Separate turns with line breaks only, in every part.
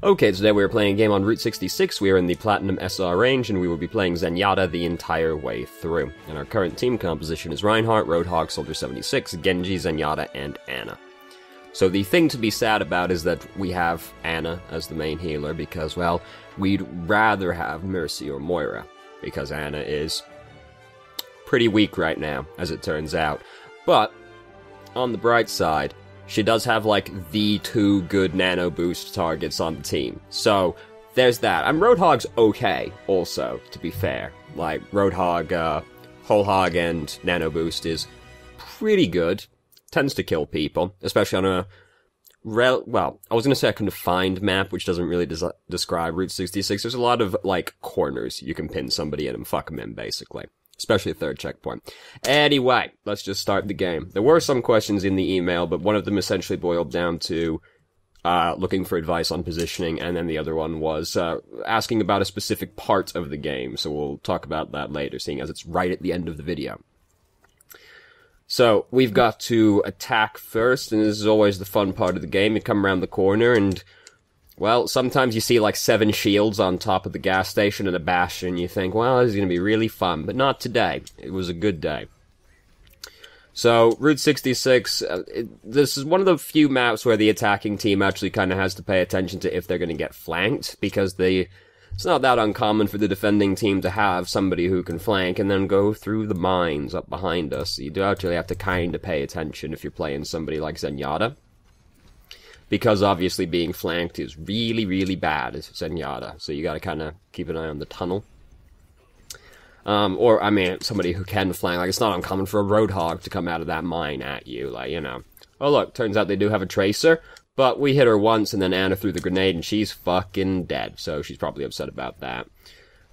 Okay, today we are playing a game on Route 66, we are in the Platinum SR range, and we will be playing Zenyatta the entire way through. And our current team composition is Reinhardt, Roadhog, Soldier 76, Genji, Zenyatta, and Ana. So the thing to be sad about is that we have Ana as the main healer, because, well, we'd rather have Mercy or Moira, because Ana is pretty weak right now, as it turns out. But, on the bright side, she does have, like, the 2 good nano boost targets on the team. So, there's that. And Roadhog's okay, also, to be fair. Like, Roadhog, Whole Hog and nano boost is pretty good. Tends to kill people, especially on a well, I was going to say a confined map, which doesn't really describe Route 66. There's a lot of, like, corners you can pin somebody in and fuck them in, basically. Especially a third checkpoint. Anyway, let's just start the game. There were some questions in the email, but one of them essentially boiled down to looking for advice on positioning, and then the other one was asking about a specific part of the game, so we'll talk about that later, seeing as it's right at the end of the video. So, we've got to attack first, and this is always the fun part of the game. You come around the corner, and, well, sometimes you see, like, 7 shields on top of the gas station and a bastion, and you think, well, this is going to be really fun, but not today. It was a good day. So, Route 66, this is one of the few maps where the attacking team actually kind of has to pay attention to if they're going to get flanked, because it's not that uncommon for the defending team to have somebody who can flank and then go through the mines up behind us. You do actually have to kind of pay attention if you're playing somebody like Zenyatta. Because obviously being flanked is really, really bad as Zenyatta. So you gotta kind of keep an eye on the tunnel. Or, I mean, somebody who can flank. Like, it's not uncommon for a Roadhog to come out of that mine at you. Like, you know. Oh, look, turns out they do have a Tracer. But we hit her once, and then Ana threw the grenade, and she's fucking dead. So she's probably upset about that.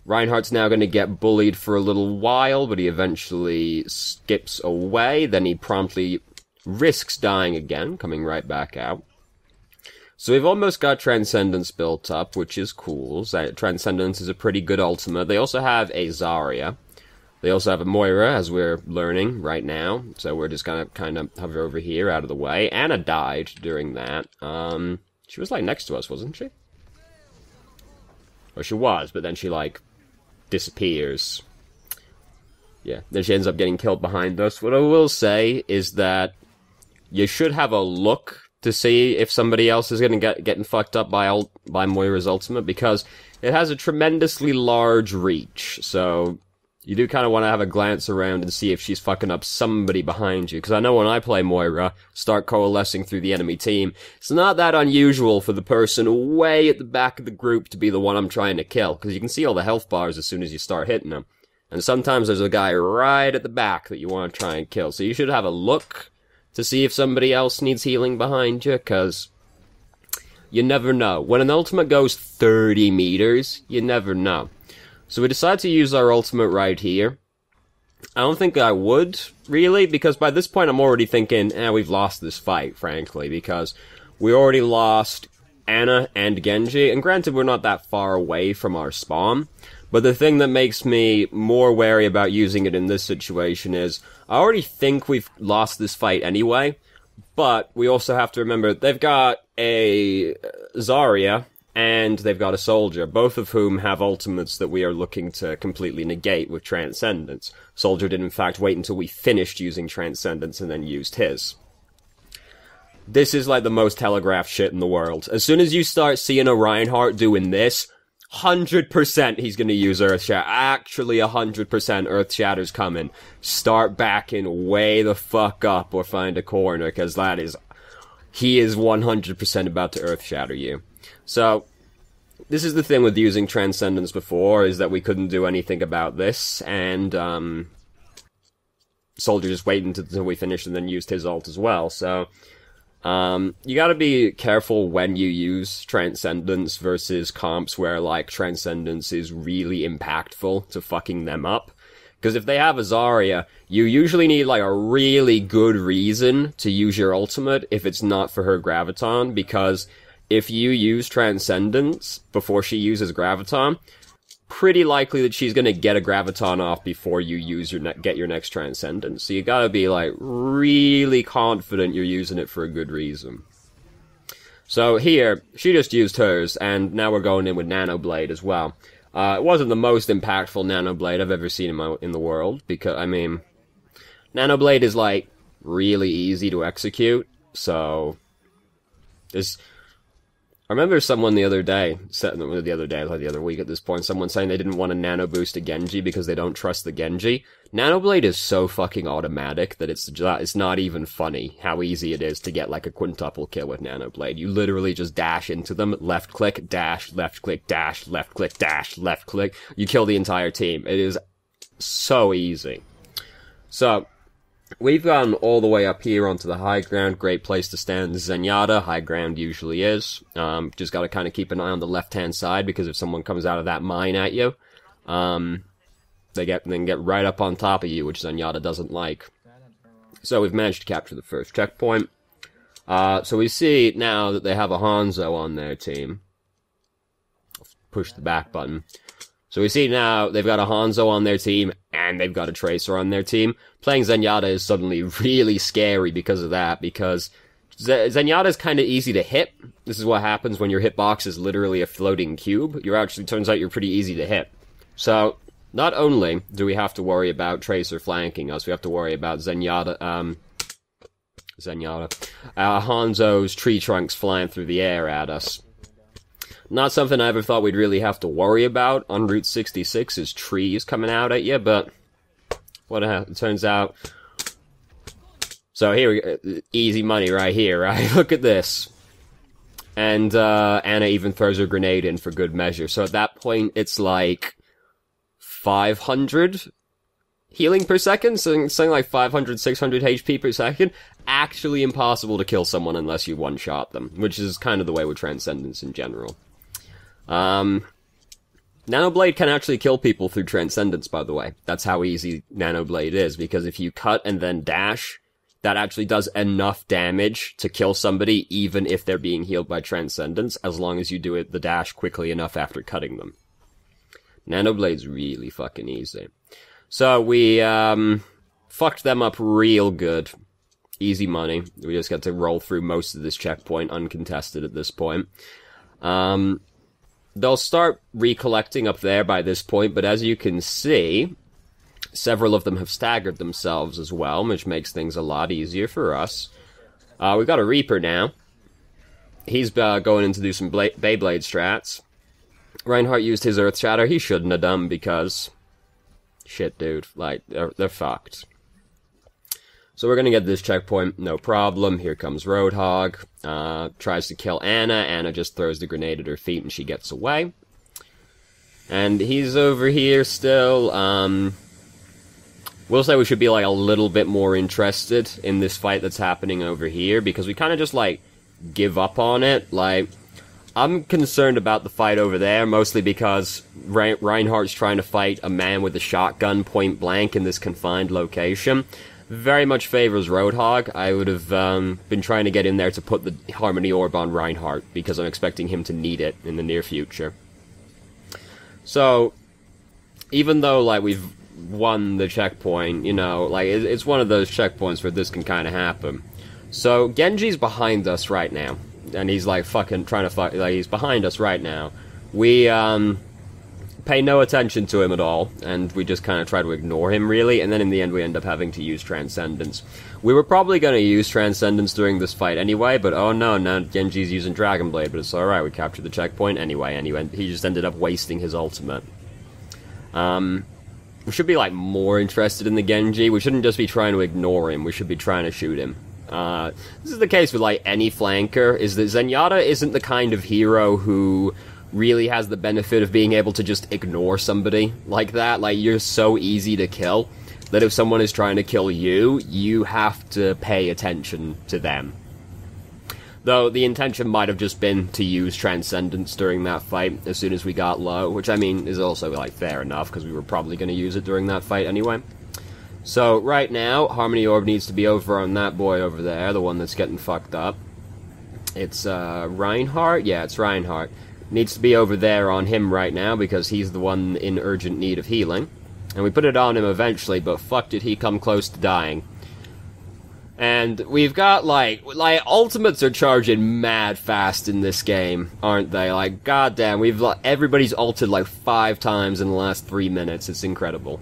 Reinhardt's now going to get bullied for a little while, but he eventually skips away. Then he promptly risks dying again, coming right back out. So we've almost got Transcendence built up, which is cool. Transcendence is a pretty good ultimate. They also have a Zarya. They also have a Moira, as we're learning right now. So we're just gonna kind of hover over here, out of the way. Ana died during that. She was, like, next to us, wasn't she? Or she was, but then she, like, disappears. Yeah, then she ends up getting killed behind us. What I will say is that you should have a look to see if somebody else is gonna getting fucked up by Moira's ultimate, because it has a tremendously large reach, so you do kind of want to have a glance around and see if she's fucking up somebody behind you. Because I know when I play Moira, start coalescing through the enemy team, it's not that unusual for the person way at the back of the group to be the one I'm trying to kill. Because you can see all the health bars as soon as you start hitting them. And sometimes there's a guy right at the back that you want to try and kill. So you should have a look to see if somebody else needs healing behind you, because you never know. When an ultimate goes 30 meters, you never know. So we decide to use our ultimate right here. I don't think I would, really, because by this point I'm already thinking, we've lost this fight, frankly, because we already lost Ana and Genji, and granted we're not that far away from our spawn, but the thing that makes me more wary about using it in this situation is, I already think we've lost this fight anyway, but we also have to remember, they've got a Zarya, and they've got a Soldier, both of whom have ultimates that we are looking to completely negate with Transcendence. Soldier did in fact wait until we finished using Transcendence and then used his. This is like the most telegraphed shit in the world. As soon as you start seeing a Reinhardt doing this, 100% he's gonna use Earth Shatter. Actually, 100% Earth Shatter's coming. Start backing way the fuck up or find a corner, because he is 100% about to Earth Shatter you. So, this is the thing with using Transcendence before, is that we couldn't do anything about this, and, Soldier just waited until we finished and then used his ult as well, so, you gotta be careful when you use Transcendence versus comps where, like, Transcendence is really impactful to fucking them up. Because if they have a Zarya, you usually need, like, a really good reason to use your ultimate if it's not for her Graviton, because if you use Transcendence before she uses Graviton, pretty likely that she's gonna get a Graviton off before you use get your next Transcendence. So you gotta be, like, really confident you're using it for a good reason. So here, she just used hers, and now we're going in with Nanoblade as well. It wasn't the most impactful Nanoblade I've ever seen in the world, because, I mean, Nanoblade is, like, really easy to execute, so... I remember someone the other week at this point, someone saying they didn't want to nano boost a Genji because they don't trust the Genji. Nanoblade is so fucking automatic that it's not even funny how easy it is to get like a quintuple kill with Nanoblade. You literally just dash into them, left click, dash, left click, dash, left click, dash, left click. You kill the entire team. It is so easy. So, we've gone all the way up here onto the high ground. Great place to stand. Zenyatta. High ground usually is. Just gotta kind of keep an eye on the left-hand side, because if someone comes out of that mine at you, they can get right up on top of you, which Zenyatta doesn't like. So we've managed to capture the first checkpoint. So we see now that they have a Hanzo on their team. Push the back button. So we see now they've got a Hanzo on their team, and they've got a Tracer on their team. Playing Zenyatta is suddenly really scary because of that, because Zenyatta is kind of easy to hit. This is what happens when your hitbox is literally a floating cube. Turns out you're pretty easy to hit. So, not only do we have to worry about Tracer flanking us, we have to worry about Hanzo's tree trunks flying through the air at us. Not something I ever thought we'd really have to worry about on Route 66 is trees coming out at you, but it turns out. So here we go. Easy money right here, right? Look at this. And Anna even throws her grenade in for good measure. So at that point, it's like 500 healing per second, something like 500, 600 HP per second. Actually impossible to kill someone unless you one-shot them, which is kind of the way with Transcendence in general. Nanoblade can actually kill people through Transcendence, by the way. That's how easy Nanoblade is, because if you cut and then dash, that actually does enough damage to kill somebody, even if they're being healed by Transcendence, as long as you do the dash quickly enough after cutting them. Nanoblade's really fucking easy. So we, fucked them up real good. Easy money. We just got to roll through most of this checkpoint uncontested at this point. They'll start recollecting up there by this point, but as you can see, several of them have staggered themselves as well, which makes things a lot easier for us. We've got a Reaper now. He's going in to do some Beyblade strats. Reinhardt used his Earth Shatter. He shouldn't have done, because... shit, dude. Like, they're fucked. So we're gonna get this checkpoint, no problem. Here comes Roadhog. Tries to kill Anna. Anna just throws the grenade at her feet and she gets away. And he's over here still. We'll say we should be, like, a little bit more interested in this fight that's happening over here, because we kind of just, like, give up on it. Like, I'm concerned about the fight over there, mostly because Reinhardt's trying to fight a man with a shotgun point blank in this confined location. Very much favors Roadhog. I would have been trying to get in there to put the Harmony Orb on Reinhardt, because I'm expecting him to need it in the near future. So, even though, like, we've won the checkpoint, you know, like, it's one of those checkpoints where this can kind of happen. So, Genji's behind us right now, and he's, like, fucking trying to fight, like, he's behind us right now. We, pay no attention to him at all, and we just kind of try to ignore him, really, and then in the end we end up having to use Transcendence. We were probably going to use Transcendence during this fight anyway, but oh no, now Genji's using Dragon Blade, but it's alright, we captured the checkpoint anyway, and he just ended up wasting his ultimate. We should be, like, more interested in the Genji. We shouldn't just be trying to ignore him, we should be trying to shoot him. This is the case with, like, any flanker, is that Zenyatta isn't the kind of hero who really has the benefit of being able to just ignore somebody like that. Like, you're so easy to kill that if someone is trying to kill you, you have to pay attention to them. Though the intention might have just been to use Transcendence during that fight as soon as we got low, which I mean is also, like, fair enough, because we were probably going to use it during that fight anyway. So right now, Harmony Orb needs to be over on that boy over there, the one that's getting fucked up. It's Reinhardt? Yeah, it's Reinhardt. Needs to be over there on him right now, because he's the one in urgent need of healing. And we put it on him eventually, but fuck did he come close to dying. And we've got, like, ultimates are charging mad fast in this game, aren't they? Like, goddamn, everybody's ulted, like, 5 times in the last 3 minutes. It's incredible.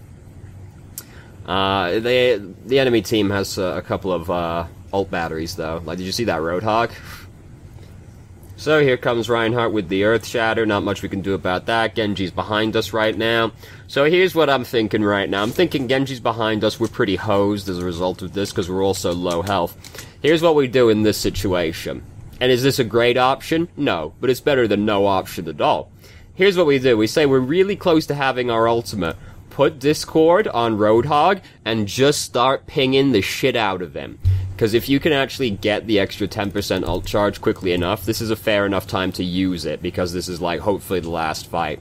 The enemy team has a couple of, ult batteries, though. Like, did you see that Roadhog? So here comes Reinhardt with the Earth Shatter. Not much we can do about that. Genji's behind us right now. So here's what I'm thinking right now. I'm thinking Genji's behind us. We're pretty hosed as a result of this because we're also low health. Here's what we do in this situation. And is this a great option? No, but it's better than no option at all. Here's what we do. We say we're really close to having our ultimate. Put Discord on Roadhog and just start pinging the shit out of them. Because if you can actually get the extra 10% ult charge quickly enough, this is a fair enough time to use it, because this is, like, hopefully the last fight.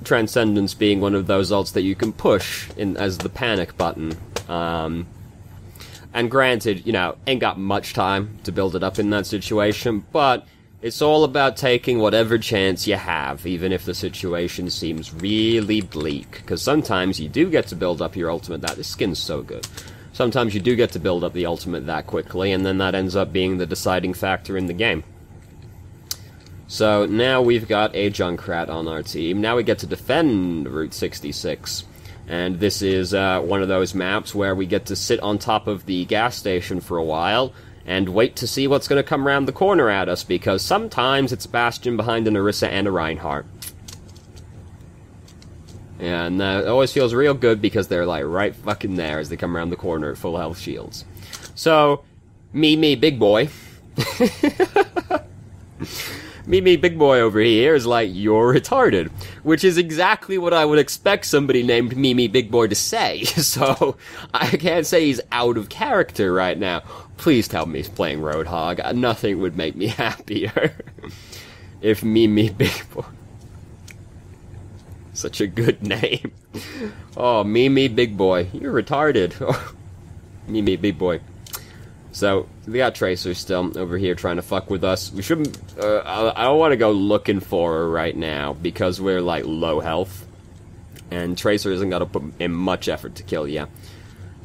Transcendence being one of those ults that you can push in as the panic button. And granted, you know, ain't got much time to build it up in that situation, but it's all about taking whatever chance you have, even if the situation seems really bleak. Because sometimes you do get to build up your ultimate that... This skin's so good. Sometimes you do get to build up the ultimate that quickly, and then that ends up being the deciding factor in the game. So now we've got a Junkrat on our team. Now we get to defend Route 66. And this is one of those maps where we get to sit on top of the gas station for a while, and wait to see what's going to come around the corner at us, because sometimes it's a Bastion behind a Narissa and a Reinhardt. And it always feels real good, because they're, like, right fucking there as they come around the corner at full health shields. So, me, big boy. me, big boy over here is like, you're retarded. Which is exactly what I would expect somebody named me, big boy to say. So, I can't say he's out of character right now. Please tell me he's playing Roadhog. Nothing would make me happier. If me, big boy. Such a good name. Oh, me, big boy. You're retarded. me, big boy. So, we got Tracer still over here trying to fuck with us. We shouldn't... I don't want to go looking for her right now, because we're, like, low health. And Tracer isn't going to put in much effort to kill you.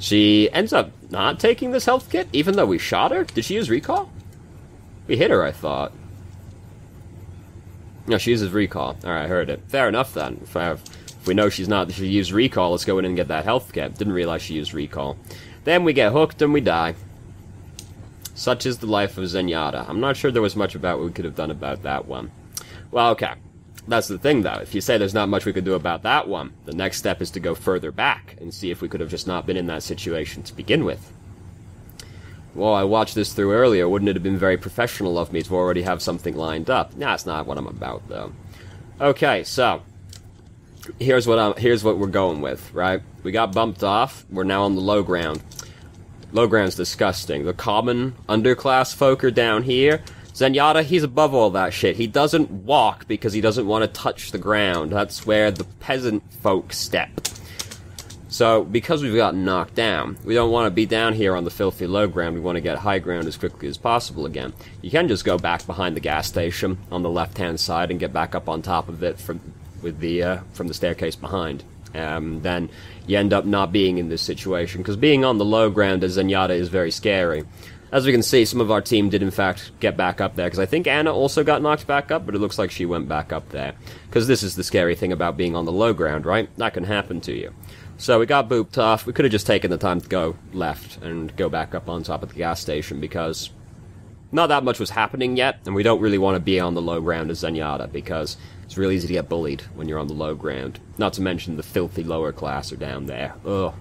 She ends up not taking this health kit, even though we shot her? Did she use recall? We hit her, I thought. No, she uses recall. Alright, I heard it. Fair enough, then. If we know she used recall, let's go in and get that health kit. Didn't realize she used recall. Then we get hooked and we die. Such is the life of Zenyatta. I'm not sure there was much about what we could have done about that one. Well, okay. That's the thing, though. If you say there's not much we could do about that one, the next step is to go further back and see if we could have just not been in that situation to begin with. Well, I watched this through earlier. Wouldn't it have been very professional of me to already have something lined up? Nah, that's not what I'm about, though. Okay, so here's what we're going with, right? We got bumped off. We're now on the low ground. Low ground's disgusting. The common underclass folk are down here. Zenyatta, he's above all that shit. He doesn't walk because he doesn't want to touch the ground. That's where the peasant folk step. So, because we've gotten knocked down, we don't want to be down here on the filthy low ground. We want to get high ground as quickly as possible again. You can just go back behind the gas station on the left-hand side and get back up on top of it from the staircase behind. Then you end up not being in this situation, because being on the low ground as Zenyatta is very scary. As we can see, some of our team did in fact get back up there, because I think Anna also got knocked back up, but it looks like she went back up there. Because this is the scary thing about being on the low ground, right? That can happen to you. So we got booped off. We could have just taken the time to go left and go back up on top of the gas station, because not that much was happening yet, and we don't really want to be on the low ground as Zenyatta, because it's real easy to get bullied when you're on the low ground. Not to mention the filthy lower class are down there. Ugh.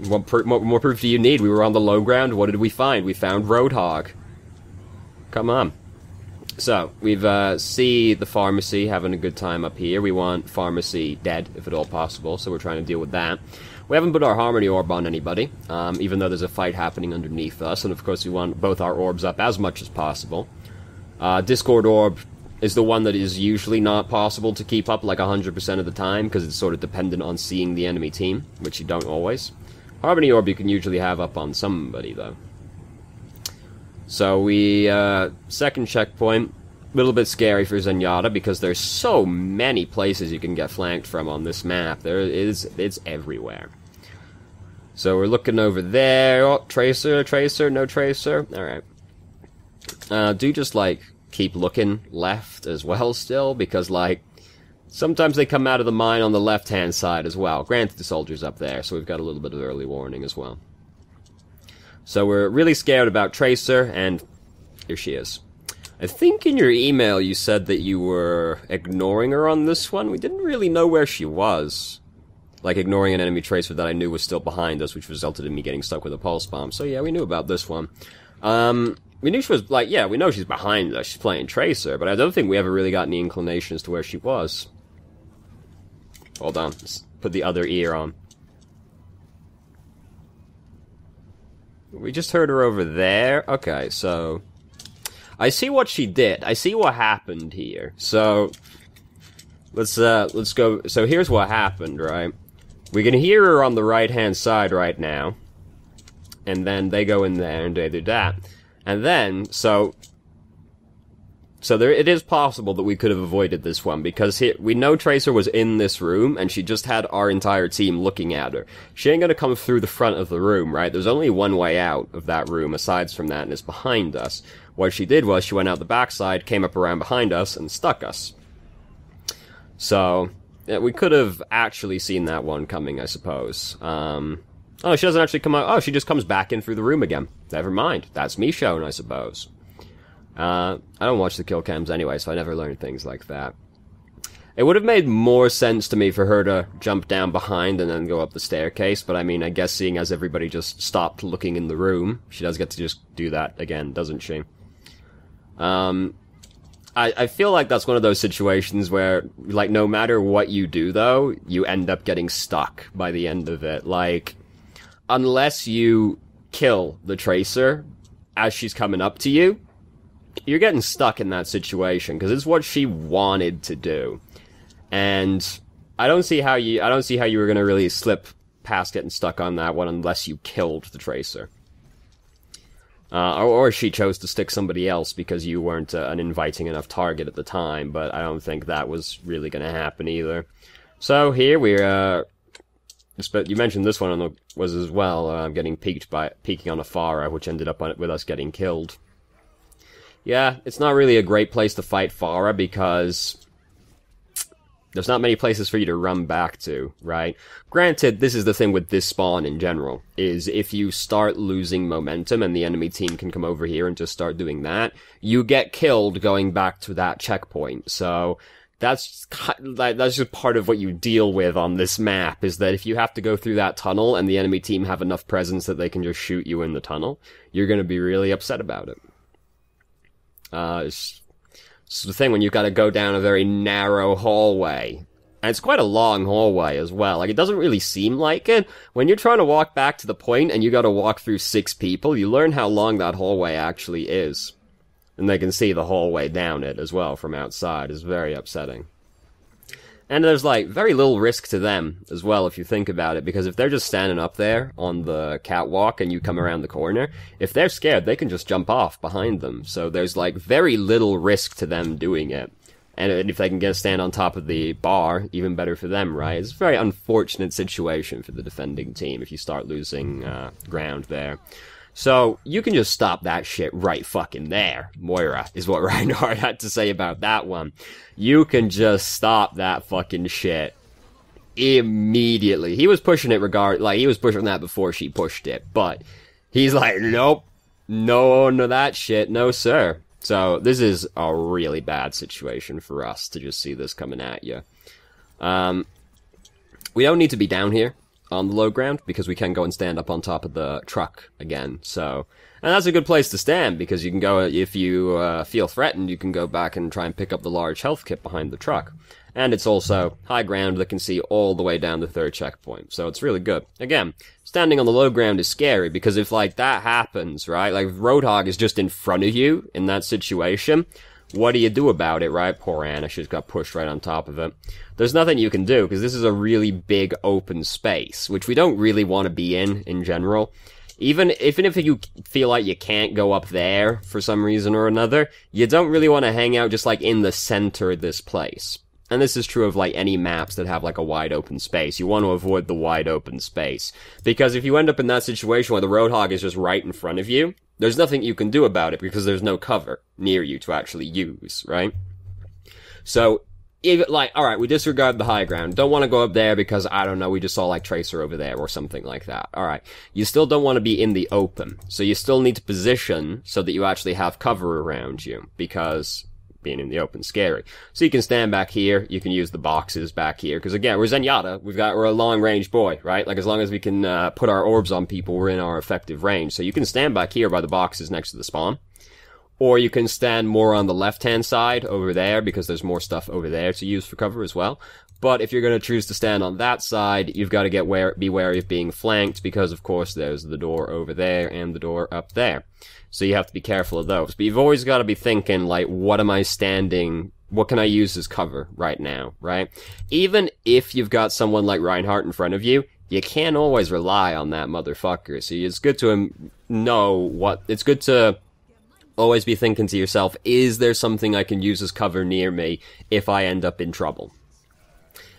What more proof do you need? We were on the low ground. What did we find? We found Roadhog. Come on. So, we've see the pharmacy having a good time up here. We want pharmacy dead, if at all possible, so we're trying to deal with that. We haven't put our Harmony Orb on anybody, even though there's a fight happening underneath us, and of course we want both our orbs up as much as possible. Discord Orb is the one that is usually not possible to keep up like 100% of the time, because it's sort of dependent on seeing the enemy team, which you don't always. Harmony Orb you can usually have up on somebody, though. So we, second checkpoint, a little bit scary for Zenyatta, because there's so many places you can get flanked from on this map. It's everywhere. So we're looking over there. Oh, tracer, no tracer. Alright. Do just, like, keep looking left as well still, because, like, sometimes they come out of the mine on the left-hand side as well. Granted, the soldier's up there, so we've got a little bit of early warning as well. So we're really scared about Tracer, and here she is. I think in your email you said that you were ignoring her on this one. We didn't really know where she was. Like, ignoring an enemy Tracer that I knew was still behind us, which resulted in me getting stuck with a pulse bomb. So yeah, we knew about this one. We knew she was, like, yeah, we know she's behind us. She's playing Tracer, but I don't think we ever really got any inclination as to where she was. Hold on. Let's put the other ear on. We just heard her over there. Okay, so I see what she did. I see what happened here. So let's go. So here's what happened, right? We can hear her on the right-hand side right now. And then they go in there and they do that. And then, so there, it is possible that we could have avoided this one, because we know Tracer was in this room, and she just had our entire team looking at her. She ain't gonna come through the front of the room, right? There's only one way out of that room, aside from that, and it's behind us. What she did was, she went out the backside, came up around behind us, and stuck us. So, yeah, we could have actually seen that one coming, I suppose. Oh, she doesn't actually come out. Oh, she just comes back in through the room again. Never mind. That's me shown, I suppose. I don't watch the kill cams anyway, so I never learned things like that. It would have made more sense to me for her to jump down behind and then go up the staircase, but I mean, I guess seeing as everybody just stopped looking in the room, she does get to just do that again, doesn't she? I feel like that's one of those situations where, like, no matter what you do, though, you end up getting stuck by the end of it. Like, unless you kill the Tracer as she's coming up to you, you're getting stuck in that situation, because it's what she wanted to do. And I don't see how you were going to really slip past getting stuck on that one unless you killed the Tracer. Or she chose to stick somebody else because you weren't an inviting enough target at the time, but I don't think that was really going to happen either. So here we're, you mentioned this one was as well, getting peeking on a Farah, which ended up with us getting killed. Yeah, it's not really a great place to fight Farah, because there's not many places for you to run back to, right? Granted, this is the thing with this spawn in general, is if you start losing momentum and the enemy team can come over here and just start doing that, you get killed going back to that checkpoint. So that's just part of what you deal with on this map, is that if you have to go through that tunnel and the enemy team have enough presence that they can just shoot you in the tunnel, you're going to be really upset about it. It's the thing when you've got to go down a very narrow hallway. And it's quite a long hallway as well. Like, it doesn't really seem like it. When you're trying to walk back to the point and you got to walk through 6 people, you learn how long that hallway actually is. And they can see the hallway down it as well from outside. It's very upsetting. And there's, like, very little risk to them as well, if you think about it, because if they're just standing up there on the catwalk and you come around the corner, if they're scared, they can just jump off behind them. So there's, like, very little risk to them doing it. And if they can stand on top of the bar, even better for them, right? It's a very unfortunate situation for the defending team if you start losing ground there. So, you can just stop that shit right fucking there, Moira, is what Reinhardt had to say about that one. You can just stop that fucking shit immediately. He was pushing it he was pushing that before she pushed it, but he's like, nope, no that shit, no sir. So, this is a really bad situation for us to just see this coming at you. We don't need to be down here on the low ground, because we can go and stand up on top of the truck again, so... And that's a good place to stand, because you can go, if you feel threatened, you can go back and try and pick up the large health kit behind the truck. And it's also high ground that can see all the way down the 3rd checkpoint, so it's really good. Again, standing on the low ground is scary, because if, like, that happens, right, like, if Roadhog is just in front of you in that situation, what do you do about it, right? Poor Anna, she's got pushed right on top of it. There's nothing you can do, because this is a really big open space, which we don't really want to be in general. Even if you feel like you can't go up there for some reason or another, you don't really want to hang out just, like, in the center of this place. and this is true of, like, any maps that have, like, a wide open space. You want to avoid the wide open space. Because if you end up in that situation where the Roadhog is just right in front of you, there's nothing you can do about it because there's no cover near you to actually use, right? So, even, like, alright, we disregard the high ground. Don't want to go up there because, I don't know, we just saw, like, Tracer over there or something like that. Alright. You still don't want to be in the open. So you still need to position so that you actually have cover around you. Because being in the open scary. So you can stand back here, you can use the boxes back here, because again, we're Zenyatta, we're a long-range boy, right? Like, as long as we can, put our orbs on people, we're in our effective range. So you can stand back here by the boxes next to the spawn. Or you can stand more on the left-hand side over there, because there's more stuff over there to use for cover as well. But if you're going to choose to stand on that side, you've got to be wary of being flanked, because of course there's the door over there and the door up there. So you have to be careful of those. But you've always got to be thinking, like, what can I use as cover right now, right? Even if you've got someone like Reinhardt in front of you, you can't always rely on that motherfucker. So it's good to it's good to always be thinking to yourself, is there something I can use as cover near me if I end up in trouble?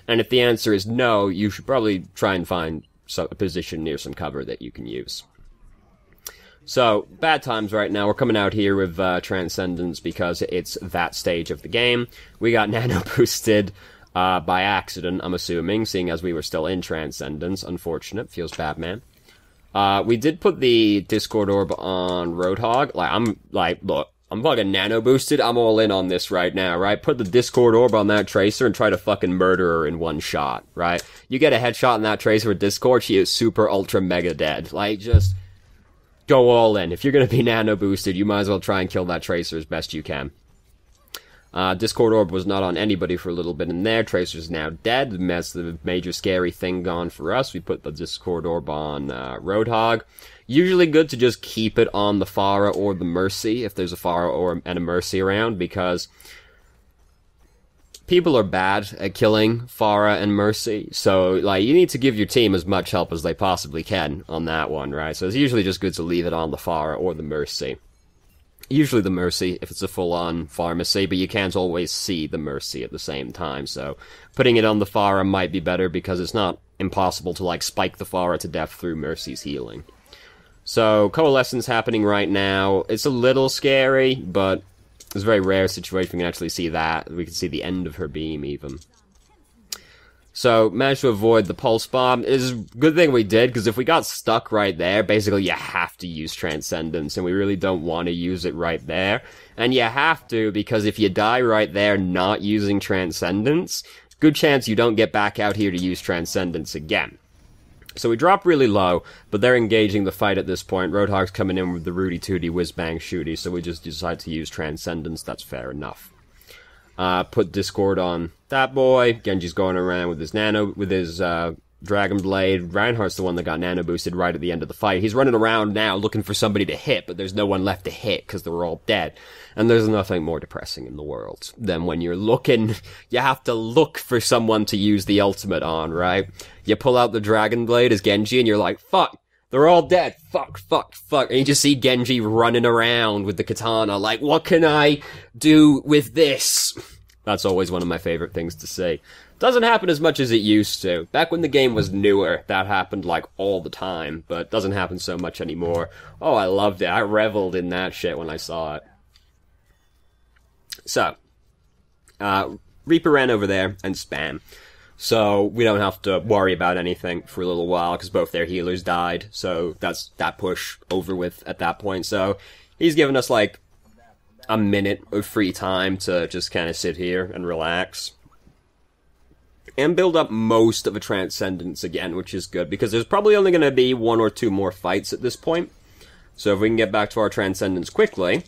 And if the answer is no, you should probably try and find a position near some cover that you can use. So, bad times right now. We're coming out here with Transcendence because it's that stage of the game. We got nano-boosted by accident, I'm assuming, seeing as we were still in Transcendence. Unfortunate. Feels bad, man. We did put the Discord Orb on Roadhog. Look, I'm fucking nano-boosted. I'm all in on this right now, right? Put the Discord Orb on that Tracer and try to fucking murder her in one shot, right? You get a headshot on that Tracer with Discord, she is super, ultra, mega dead. Like, just go all in. If you're gonna be nano-boosted, you might as well try and kill that Tracer as best you can. Discord Orb was not on anybody for a little bit in there. Tracer's now dead. That's the major scary thing gone for us. We put the Discord Orb on Roadhog. Usually good to just keep it on the Pharah or the Mercy, if there's a Pharah and a Mercy around, because people are bad at killing Pharah and Mercy, so, like, you need to give your team as much help as they possibly can on that one, right? So it's usually just good to leave it on the Pharah or the Mercy. Usually the Mercy, if it's a full-on pharmacy, but you can't always see the Mercy at the same time, so putting it on the Pharah might be better, because it's not impossible to, like, spike the Pharah to death through Mercy's healing. So, Coalescence happening right now. It's a little scary, but it's a very rare situation we can actually see that. We can see the end of her beam, even. So, managed to avoid the Pulse Bomb. It's a good thing we did, because if we got stuck right there, basically you have to use Transcendence, and we really don't want to use it right there. And you have to, because if you die right there not using Transcendence, good chance you don't get back out here to use Transcendence again. So we drop really low, but they're engaging the fight at this point. Roadhog's coming in with the Rudy Tooty whiz-bang shooty, so we just decide to use Transcendence. That's fair enough. Put Discord on that boy. Genji's going around with his Dragon Blade. Reinhardt's the one that got nano-boosted right at the end of the fight. He's running around now looking for somebody to hit, but there's no one left to hit because they were all dead. And there's nothing more depressing in the world than when you're looking, you have to look for someone to use the ultimate on, right? You pull out the Dragon Blade as Genji and you're like, fuck, they're all dead. Fuck, fuck, fuck. And you just see Genji running around with the katana like, what can I do with this? That's always one of my favorite things to say. Doesn't happen as much as it used to. Back when the game was newer, that happened, like, all the time, but doesn't happen so much anymore. Oh, I loved it. I reveled in that shit when I saw it. So, Reaper ran over there and spam. So, we don't have to worry about anything for a little while, because both their healers died, so that's that push over with at that point. So, he's given us, like, a minute of free time to just kind of sit here and relax. And build up most of a Transcendence again, which is good, because there's probably only going to be 1 or 2 more fights at this point. So if we can get back to our Transcendence quickly,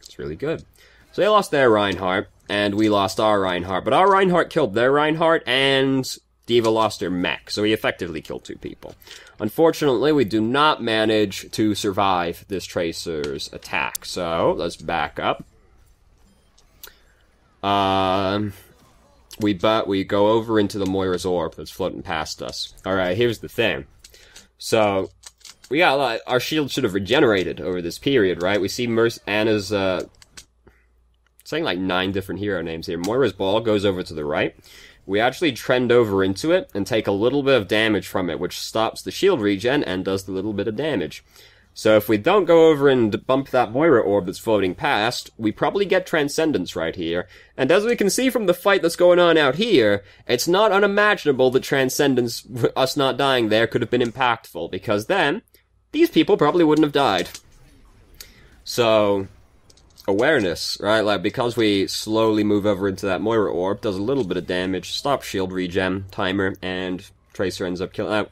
it's really good. So they lost their Reinhardt, and we lost our Reinhardt, but our Reinhardt killed their Reinhardt, and D.Va lost her mech, so we effectively killed 2 people. Unfortunately, we do not manage to survive this Tracer's attack, so let's back up. We go over into the Moira's Orb that's floating past us. Alright, here's the thing. So, we got our shield should have regenerated over this period, right? We see Anna's, saying like 9 different hero names here. Moira's ball goes over to the right. We actually trend over into it and take a little bit of damage from it, which stops the shield regen and does the little bit of damage. So if we don't go over and bump that Moira orb that's floating past, we probably get Transcendence right here. And as we can see from the fight that's going on out here, it's not unimaginable that Transcendence, us not dying there, could have been impactful, because then these people probably wouldn't have died. So, awareness, right? Like, because we slowly move over into that Moira orb, does a little bit of damage, stops shield regen, timer, and Tracer ends up killing out.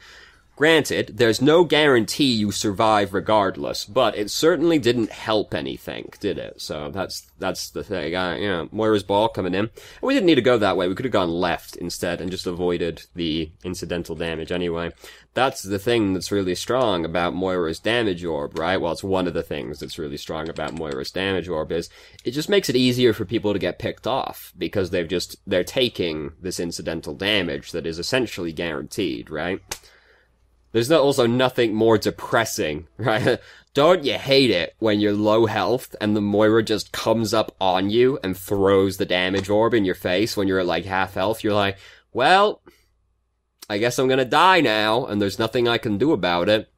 Granted, there's no guarantee you survive regardless, but it certainly didn't help anything, did it? So that's the thing. Moira's ball coming in. We didn't need to go that way. We could have gone left instead and just avoided the incidental damage anyway. That's the thing that's really strong about Moira's damage orb, right? Well, it's one of the things that's really strong about Moira's damage orb is it just makes it easier for people to get picked off because they're taking this incidental damage that is essentially guaranteed, right? There's also nothing more depressing, right? Don't you hate it when you're low health and the Moira just comes up on you and throws the damage orb in your face when you're at like half health? You're like, well, I guess I'm gonna die now, and there's nothing I can do about it.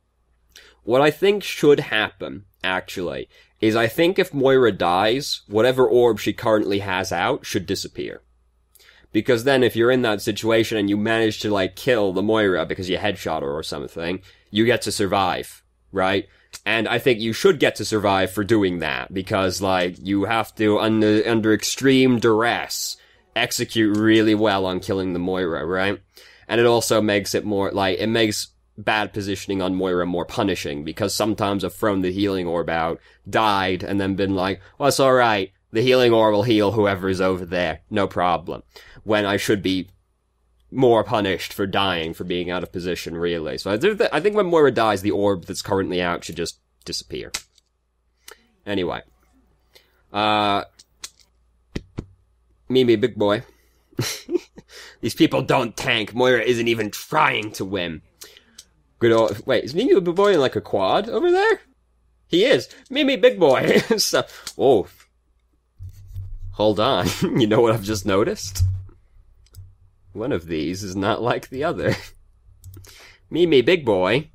What I think should happen, actually, is I think if Moira dies, whatever orb she currently has out should disappear. Because then if you're in that situation and you manage to, like, kill the Moira because you headshot her or something, you get to survive, right? And I think you should get to survive for doing that, because, like, you have to, under extreme duress, execute really well on killing the Moira, right? And it also makes it more, like, it makes bad positioning on Moira more punishing, because sometimes I've thrown the healing orb out, died, and then been like, well, it's alright, the healing orb will heal whoever's over there, no problem. When I should be more punished for dying, for being out of position, really. So I think when Moira dies, the orb that's currently out should just disappear. Anyway. Mimi, big boy. These people don't tank. Moira isn't even trying to win. Good old... Wait, is Mimi big boy in like a quad over there? He is. Mimi, big boy. So, oh. Hold on. You know what I've just noticed? One of these is not like the other. Mimi, big boy,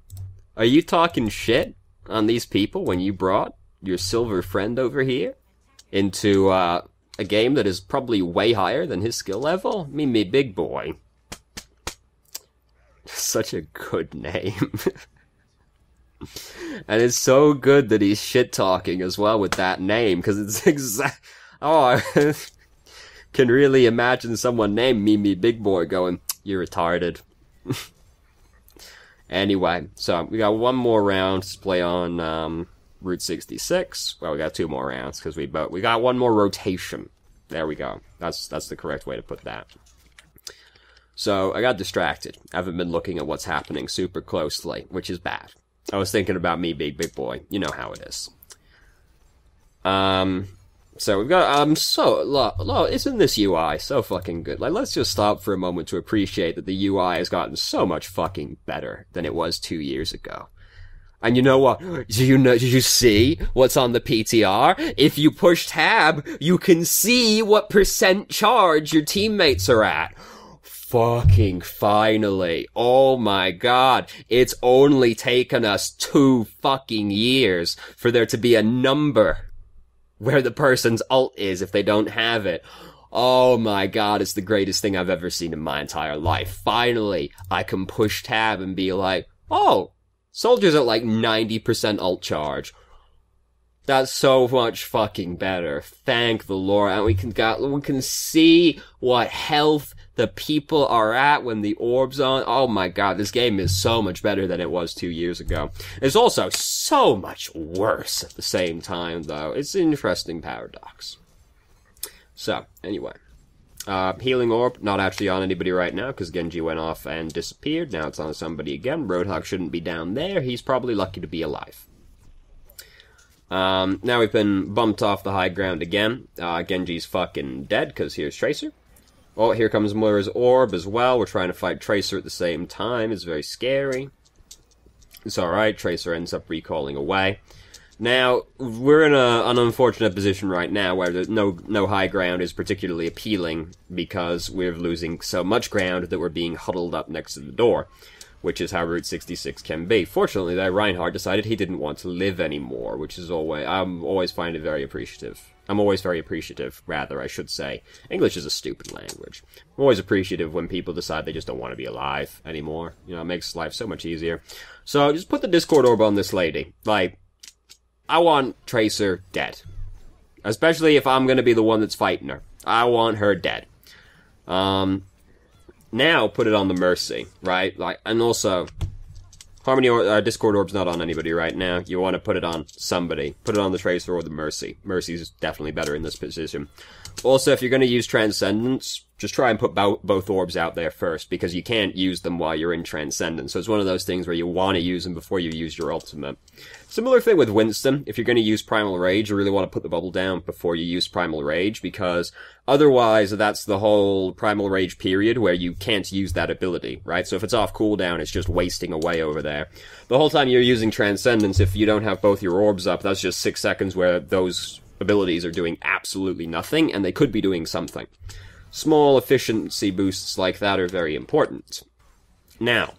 are you talking shit on these people when you brought your silver friend over here into a game that is probably way higher than his skill level? Mimi, big boy. Such a good name. And it's so good that he's shit-talking as well with that name, because it's exact... Oh, I can really imagine someone named Mimi Big Boy going, you're retarded. Anyway, so we got one more round to play on Route 66. Well, we got 2 more rounds because we got one more rotation. There we go. That's the correct way to put that. So I got distracted. I haven't been looking at what's happening super closely, which is bad. I was thinking about me, big boy. You know how it is. So we've got, isn't this UI so fucking good? Like, let's just stop for a moment to appreciate that the UI has gotten so much fucking better than it was 2 years ago. And you know what? Did you see what's on the PTR? If you push tab, you can see what % charge your teammates are at. Fucking finally. Oh my god. It's only taken us 2 fucking years for there to be a number where the person's ult is if they don't have it. Oh my god, it's the greatest thing I've ever seen in my entire life. Finally, I can push tab and be like, oh, soldier's at like 90% ult charge. That's so much fucking better. Thank the Lord. And we can see what health the people are at when the orb's on. Oh my god, this game is so much better than it was 2 years ago. It's also so much worse at the same time, though. It's an interesting paradox. So, anyway. Healing orb, not actually on anybody right now, because Genji went off and disappeared. Now it's on somebody again. Roadhog shouldn't be down there. He's probably lucky to be alive. Now we've been bumped off the high ground again. Genji's fucking dead, because here's Tracer. Oh, here comes Moira's orb as well. We're trying to fight Tracer at the same time. It's very scary. It's alright. Tracer ends up recalling away. Now, we're in an unfortunate position right now where there's no high ground is particularly appealing because we're losing so much ground that we're being huddled up next to the door, which is how Route 66 can be. Fortunately, though, Reinhardt decided he didn't want to live anymore, which is I'm always find it very appreciative. I'm always very appreciative, rather, I should say. English is a stupid language. I'm always appreciative when people decide they just don't want to be alive anymore. You know, it makes life so much easier. So, just put the Discord orb on this lady. Like, I want Tracer dead. Especially if I'm gonna be the one that's fighting her. I want her dead. Now, put it on the Mercy, right? Like, and also, Harmony Discord Orb's not on anybody right now. You want to put it on somebody. Put it on the Tracer or the Mercy. Mercy's definitely better in this position. Also, if you're going to use Transcendence, just try and put both orbs out there first, because you can't use them while you're in Transcendence. So it's one of those things where you want to use them before you use your ultimate. Similar thing with Winston. If you're going to use Primal Rage, you really want to put the bubble down before you use Primal Rage, because otherwise that's the whole Primal Rage period where you can't use that ability, right? So if it's off cooldown, it's just wasting away over there. The whole time you're using Transcendence, if you don't have both your orbs up, that's just 6 seconds where those abilities are doing absolutely nothing, and they could be doing something. Small efficiency boosts like that are very important. Now,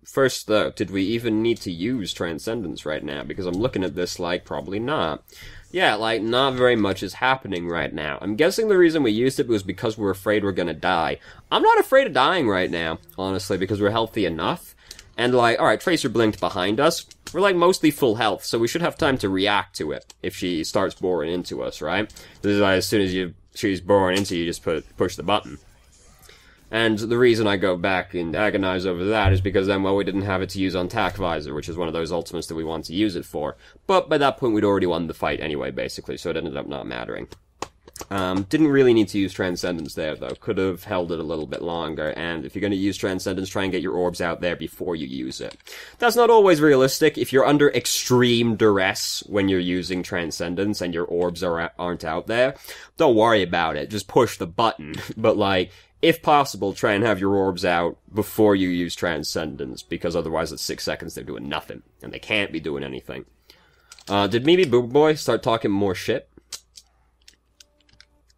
first though, did we even need to use Transcendence right now? Because I'm looking at this like, probably not. Yeah, like, not very much is happening right now. I'm guessing the reason we used it was because we're afraid we're gonna die. I'm not afraid of dying right now, honestly, because we're healthy enough. And like, alright, Tracer blinked behind us. We're like mostly full health, so we should have time to react to it if she starts boring into us, right? This is why as soon as she's boring into you, just push the button. And the reason I go back and agonize over that is because then, well, we didn't have it to use on Tac Visor, which is one of those ultimates that we want to use it for. But by that point, we'd already won the fight anyway, basically, so it ended up not mattering. Didn't really need to use Transcendence there, though. Could have held it a little bit longer, and if you're going to use Transcendence, try and get your orbs out there before you use it. That's not always realistic. If you're under extreme duress when you're using Transcendence and your orbs aren't out there, don't worry about it. Just push the button. But, like, if possible, try and have your orbs out before you use Transcendence, because otherwise at 6 seconds they're doing nothing, and they can't be doing anything. Did Mimi Boob Boy start talking more shit?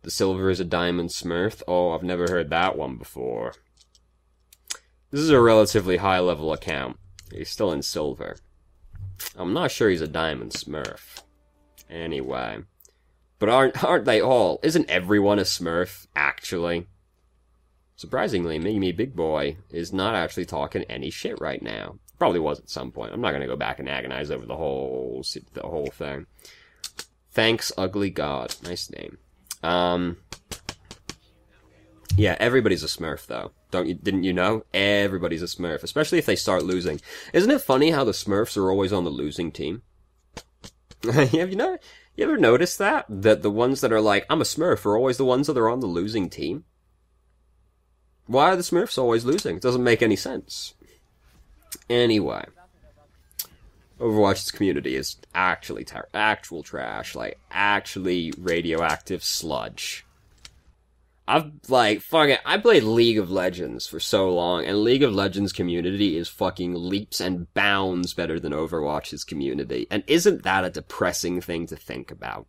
The silver is a diamond smurf. Oh, I've never heard that one before. This is a relatively high-level account. He's still in silver. I'm not sure he's a diamond smurf. Anyway. But aren't they all? Isn't everyone a smurf, actually? Surprisingly, Mimi Big Boy is not actually talking any shit right now. Probably was at some point. I'm not gonna go back and agonize over the whole thing. Thanks, Ugly God. Nice name. Yeah, everybody's a smurf, though. Didn't you know? Everybody's a smurf, especially if they start losing. Isn't it funny how the smurfs are always on the losing team? You ever noticed that? That the ones that are like, I'm a smurf, are always the ones that are on the losing team? Why are the smurfs always losing? It doesn't make any sense. Anyway. Overwatch's community is actually actual trash, like, actually radioactive sludge. I played League of Legends for so long, and League of Legends community is fucking leaps and bounds better than Overwatch's community. And isn't that a depressing thing to think about?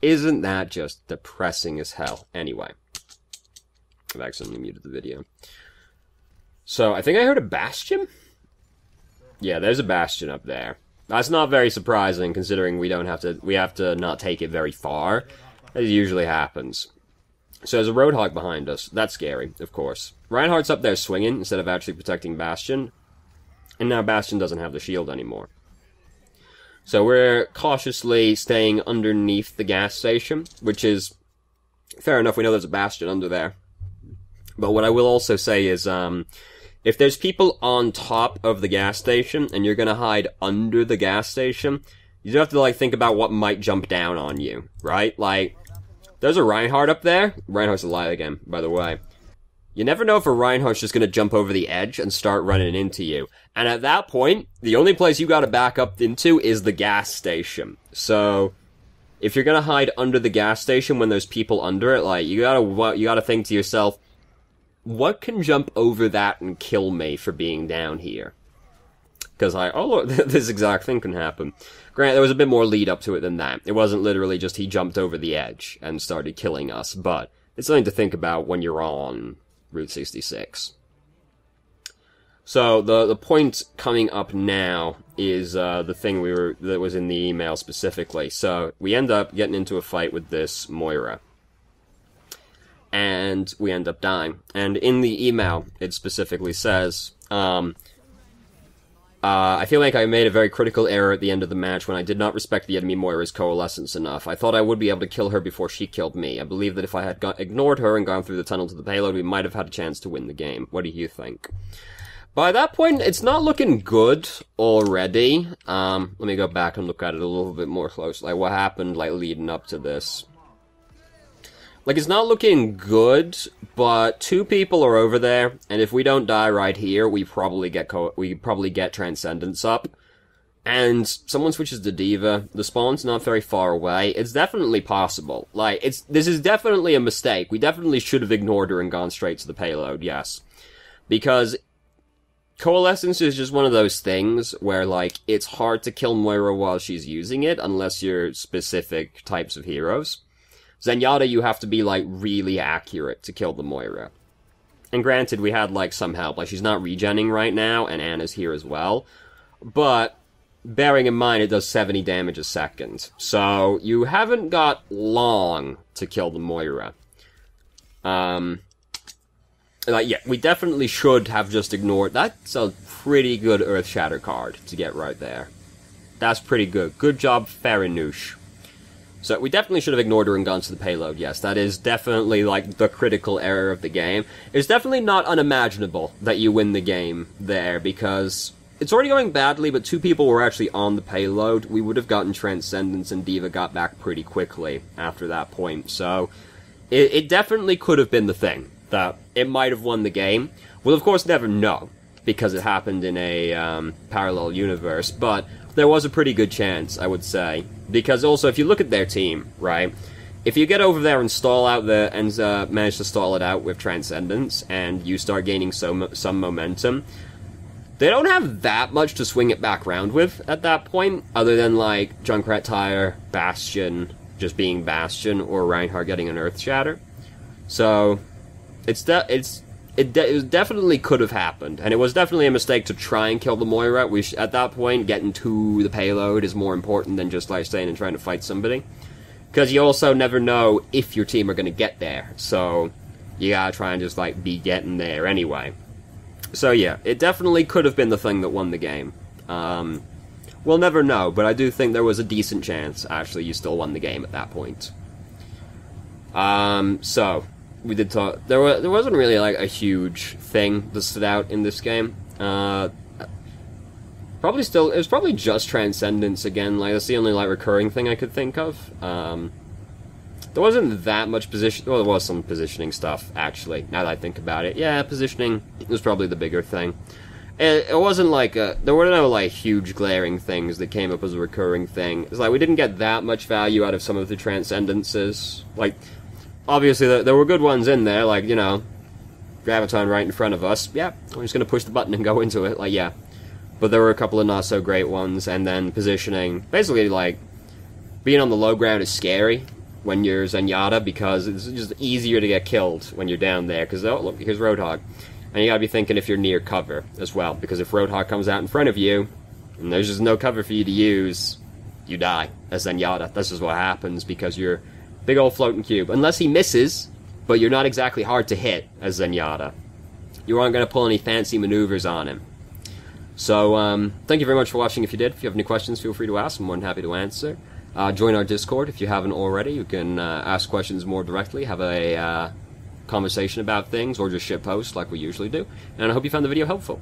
Isn't that just depressing as hell? Anyway. I've accidentally muted the video. So, I think I heard a Bastion? Yeah, there's a Bastion up there. That's not very surprising, considering we have to not take it very far, as usually happens. So there's a Roadhog behind us. That's scary, of course. Reinhardt's up there swinging, instead of actually protecting Bastion. And now Bastion doesn't have the shield anymore. So we're cautiously staying underneath the gas station, which is fair enough. We know there's a Bastion under there. But what I will also say is, if there's people on top of the gas station, and you're gonna hide under the gas station, you do have to, like, think about what might jump down on you, right? Like, there's a Reinhardt up there. Reinhardt's alive again, by the way. You never know if a Reinhardt's just gonna jump over the edge and start running into you. And at that point, the only place you gotta back up into is the gas station. So, if you're gonna hide under the gas station when there's people under it, like, you gotta think to yourself, what can jump over that and kill me for being down here? Because oh look, this exact thing can happen. Granted, there was a bit more lead up to it than that. It wasn't literally just he jumped over the edge and started killing us, but it's something to think about when you're on Route 66. So, the point coming up now is, the thing that was in the email specifically. So, we end up getting into a fight with this Moira. And we end up dying. And in the email, it specifically says, I feel like I made a very critical error at the end of the match when I did not respect the enemy Moira's coalescence enough. I thought I would be able to kill her before she killed me. I believe that if I had ignored her and gone through the tunnel to the payload, we might have had a chance to win the game. What do you think? By that point, it's not looking good already. Let me go back and look at it a little bit more closely. Like, what happened, like, leading up to this. Like, it's not looking good, but 2 people are over there, and if we don't die right here, we probably get Transcendence up. And someone switches to D.Va, the spawn's not very far away, it's definitely possible. Like, this is definitely a mistake. We definitely should have ignored her and gone straight to the payload, yes. Because Coalescence is just one of those things where, like, it's hard to kill Moira while she's using it, unless you're specific types of heroes. Zenyatta, you have to be, like, really accurate to kill the Moira. And granted, we had, like, some help. Like, she's not regenning right now, and Anna's here as well. But, bearing in mind, it does 70 damage a second. So, you haven't got long to kill the Moira. Like, yeah, we definitely should have just ignored... That's a pretty good Earth Shatter card to get right there. That's pretty good. Good job, Farinouche. So, we definitely should have ignored her and gone to the payload, yes. That is definitely, like, the critical error of the game. It's definitely not unimaginable that you win the game there, because it's already going badly, but 2 people were actually on the payload. We would have gotten Transcendence, and D.Va got back pretty quickly after that point. So, it definitely could have been the thing, that it might have won the game. We'll, of course, never know, because it happened in a parallel universe, but there was a pretty good chance, I would say. Because also, if you look at their team, right, if you get over there and stall out and manage to stall it out with Transcendence, and you start gaining some momentum, they don't have that much to swing it back round with at that point, other than, like, Junkrat Tire, Bastion, just being Bastion, or Reinhardt getting an Earth Shatter. So, it definitely could have happened, and it was definitely a mistake to try and kill the Moira. At that point, getting to the payload is more important than just, like, staying and trying to fight somebody. Because you also never know if your team are going to get there, so you gotta try and just, like, be getting there anyway. So yeah, it definitely could have been the thing that won the game. We'll never know, but I do think there was a decent chance, actually, you still won the game at that point. So... we did talk. There wasn't really, like, a huge thing that stood out in this game. It was probably just Transcendence again. Like, that's the only, like, recurring thing I could think of. There wasn't that much position. Well, there was some positioning stuff, actually. Now that I think about it, yeah, positioning was probably the bigger thing. It wasn't like there were no, like, huge glaring things that came up as a recurring thing. It's like we didn't get that much value out of some of the Transcendences, like. Obviously, there were good ones in there, like, you know, Graviton right in front of us. Yeah, we're just going to push the button and go into it, like, yeah. But there were a couple of not-so-great ones, and then positioning. Basically, like, being on the low ground is scary when you're Zenyatta, because it's just easier to get killed when you're down there, because, oh, look, here's Roadhog. And you gotta be thinking if you're near cover as well, because if Roadhog comes out in front of you, and there's just no cover for you to use, you die as Zenyatta. This is what happens, because you're big old floating cube. Unless he misses, but you're not exactly hard to hit as Zenyatta. You aren't going to pull any fancy maneuvers on him. So, thank you very much for watching if you did. If you have any questions, feel free to ask. I'm more than happy to answer. Join our Discord if you haven't already. You can ask questions more directly, have a conversation about things, or just shitpost like we usually do. And I hope you found the video helpful.